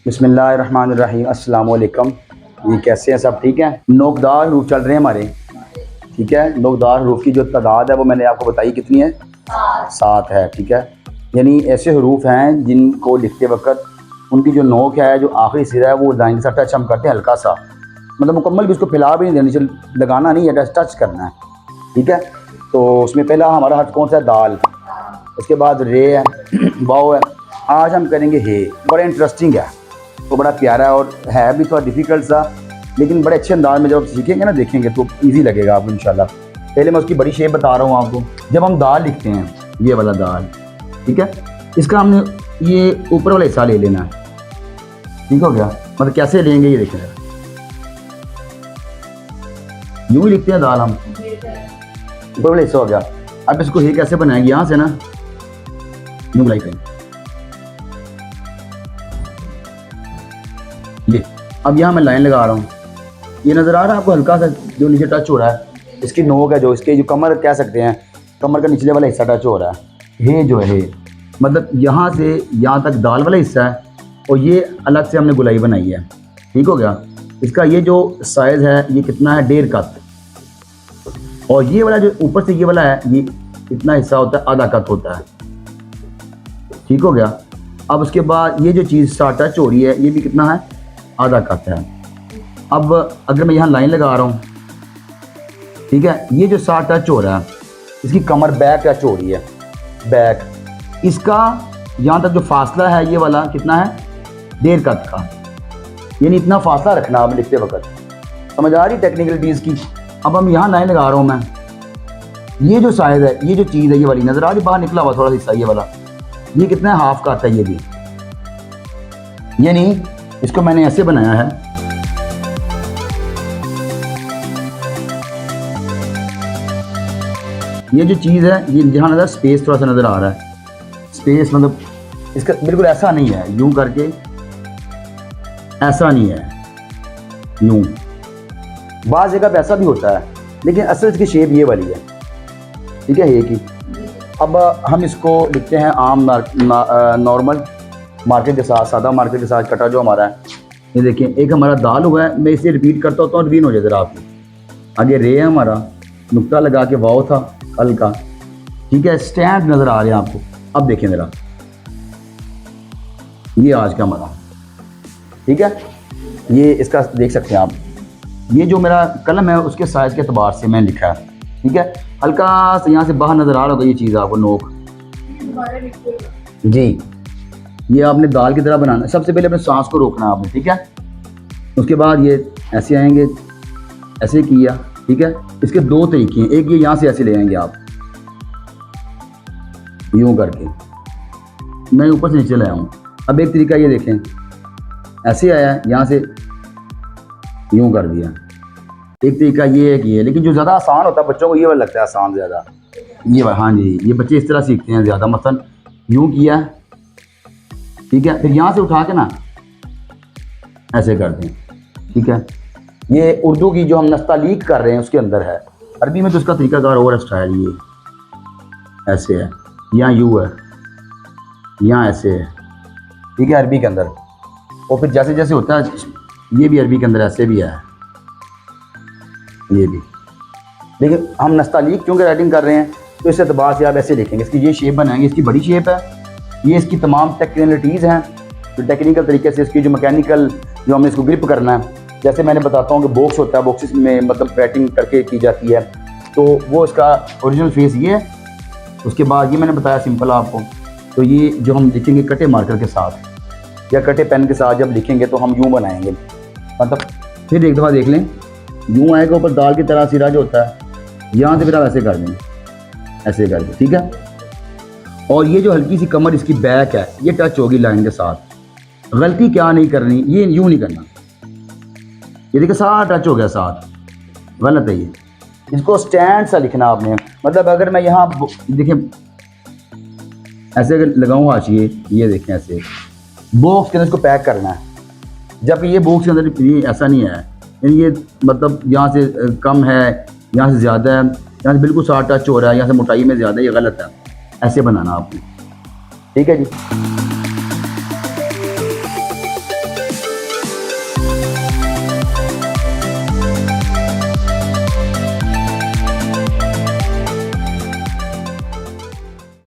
बिस्मिल्लाहिर्रहमानिर्रहीम। अस्सलाम वालेकुम। ये कैसे हैं, सब ठीक हैं? नोकदार हरूफ चल रहे हैं हमारे, ठीक है। नोकदार हरूफ की जो तादाद है वो मैंने आपको बताई कितनी है, 7 है, ठीक है। यानी ऐसे हरूफ हैं जिनको लिखते वक्त उनकी जो नोक है, जो आखिरी सिरा है, वो लाइन के साथ टच हम करते हैं हल्का सा, मतलब मुकम्मल भी उसको फैला भी नहीं देना, नीचे लगाना नहीं है, टच करना है, ठीक है। तो उसमें पहला हमारा हर्फ कौन सा है? दाल। उसके बाद रे है, वाव है। आज हम करेंगे हे। बड़ा इंटरेस्टिंग है, तो बड़ा प्यारा है और है भी थोड़ा डिफ़िकल्ट सा, लेकिन बड़े अच्छे अंदाज में जब आप सीखेंगे ना, देखेंगे तो इजी लगेगा आपको इंशाल्लाह। पहले मैं उसकी बड़ी शेप बता रहा हूँ आपको। जब हम दाल लिखते हैं, ये वाला दाल, ठीक है, इसका हमने ये ऊपर वाला हिस्सा ले लेना है, ठीक हो गया। मतलब कैसे लेंगे ये देखें, यूँ ही लिखते हैं दाल हम, ऊपर वाला हिस्सा हो गया। अब इसको हे कैसे बनाएंगे? यहाँ से ना यूँ बुलाई करेंगे ये। अब यहाँ मैं लाइन लगा रहा हूँ, ये नज़र आ रहा है आपको हल्का सा जो नीचे टच हो रहा है, इसकी नोक है, जो इसके जो कमर कह सकते हैं, कमर का निचले वाला हिस्सा टच हो रहा है। हे जो है, मतलब यहाँ से यहाँ तक दाल वाला हिस्सा है और ये अलग से हमने गुलाई बनाई है, ठीक हो गया। इसका ये जो साइज़ है ये कितना है? 1.5 कत। और ये वाला जो ऊपर से ये वाला है, ये इतना हिस्सा होता है, आधा कत होता है, ठीक हो गया। अब उसके बाद ये जो चीज़ सा टच हो रही है, ये भी कितना है? आधा कत है। अब अगर मैं यहाँ लाइन लगा रहा हूँ, ठीक है, ये जो सा टच हो रहा है, इसकी कमर बैक टच हो रही है, बैक। इसका यहाँ तक जो फासला है ये वाला कितना है? 1.5 कत का। यानी इतना फासला रखना आप लिखते वक्त। समझ आ रही टेक्निकलिटीज़ की? अब हम यहाँ लाइन लगा रहा हूँ मैं, ये जो साइज़ है, ये जो चीज़ है, ये वाली नज़र आ रही, बाहर निकला हुआ थोड़ा सा हिस्सा, ये वाला, ये कितना है? हाफ का आता है ये भी। यानी इसको मैंने ऐसे बनाया है, ये जो चीज़ है, ये जहाँ नज़र स्पेस थोड़ा सा नज़र आ रहा है, स्पेस मतलब इसका बिल्कुल ऐसा नहीं है, यूं करके ऐसा नहीं है, यूं बाज़ जगह पे ऐसा भी होता है, लेकिन असल इसकी शेप ये वाली है, ठीक है, ये की। अब हम इसको लिखते हैं आम नॉर्मल मार्केट के साथ, सादा मार्केट के साथ कटा जो हमारा है। ये देखें, एक हमारा दाल हुआ है, मैं इसे रिपीट करता होता हूँ, रिवीन हो जाए ज़रा आपको। आगे रे है हमारा, नुक्ता लगा के वाव था हल्का, ठीक है, स्टैंड नज़र आ रहे हैं आपको। अब देखें ज़रा, ये आज का हमारा, ठीक है, ये इसका देख सकते हैं आप, ये जो मेरा कलम है उसके साइज़ के अतबार से मैंने लिखा है, ठीक है। हल्का सा यहाँ से बाहर नज़र आ रहा होगा ये चीज़ आपको, नोक जी। ये आपने दाल की तरह बनाना है। सबसे पहले अपने सांस को रोकना है आपने, ठीक है। उसके बाद ये ऐसे आएंगे, ऐसे किया, ठीक है। इसके 2 तरीके हैं, एक ये यहाँ से ऐसे ले आएंगे आप, यूँ करके, मैं ऊपर से नीचे लाया हूँ। अब एक तरीका ये देखें, ऐसे आया, यहाँ से यूँ कर दिया। एक तरीका ये है कि ये, लेकिन जो ज़्यादा आसान होता है बच्चों को, ये वाला लगता है आसान ज़्यादा, ये वाला। हाँ जी, ये बच्चे इस तरह सीखते हैं ज़्यादा। मसलन यूँ किया, ठीक है, फिर यहाँ से उठा के ना ऐसे करते हैं, ठीक है। ये उर्दू की जो हम नस्तालीक कर रहे हैं उसके अंदर है, अरबी में तो उसका तरीकाकार और स्टाइल ये ऐसे है, यहाँ यू है, यहाँ ऐसे है, ठीक है, अरबी के अंदर। और फिर जैसे जैसे होता है, ये भी अरबी के अंदर ऐसे भी है, ये भी। लेकिन हम नस्तालीक क्योंकि राइटिंग कर रहे हैं, तो इस एतबार से आप ऐसे लिखेंगे। इसकी ये शेप बनाएंगे, इसकी बड़ी शेप है, ये इसकी तमाम टेक्निकलिटीज़ हैं, जो टेक्निकल तरीके से इसकी जो मैकेनिकल जो हमें इसको ग्रिप करना है। जैसे मैंने बताता हूँ कि बॉक्स होता है, बॉक्सेस में मतलब पैटिंग करके की जाती है, तो वो इसका ओरिजिनल फेस ये है। उसके बाद ये मैंने बताया सिंपल आपको, तो ये जो हम लिखेंगे कटे मार्कर के साथ या कटे पेन के साथ जब लिखेंगे तो हम यूँ बनाएंगे, मतलब फिर एक दफ़ा देख लें, यूँ आएगा ऊपर दाल की तरह सिरा जो होता है, यहाँ से फिर आप ऐसे कर देंगे, ऐसे करके, ठीक है। और ये जो हल्की सी कमर इसकी बैक है, ये टच होगी लाइन के साथ। गलती क्या नहीं करनी, ये यूँ नहीं करना, ये देखिए साथ टच हो गया, साथ गलत है ये। इसको स्टैंड सा लिखना आपने, मतलब अगर मैं यहाँ देखें ऐसे अगर लगाऊँ हाशिए, ये देखें ऐसे बॉक्स के अंदर इसको पैक करना है, जबकि ये बॉक्स के अंदर ये ऐसा नहीं है, ये मतलब यहाँ से कम है, यहाँ से ज़्यादा है, यहाँ से बिल्कुल साथ टच हो रहा है, यहाँ से मोटाई में ज़्यादा है, ये गलत है। ऐसे बनाना आपने, ठीक है जी।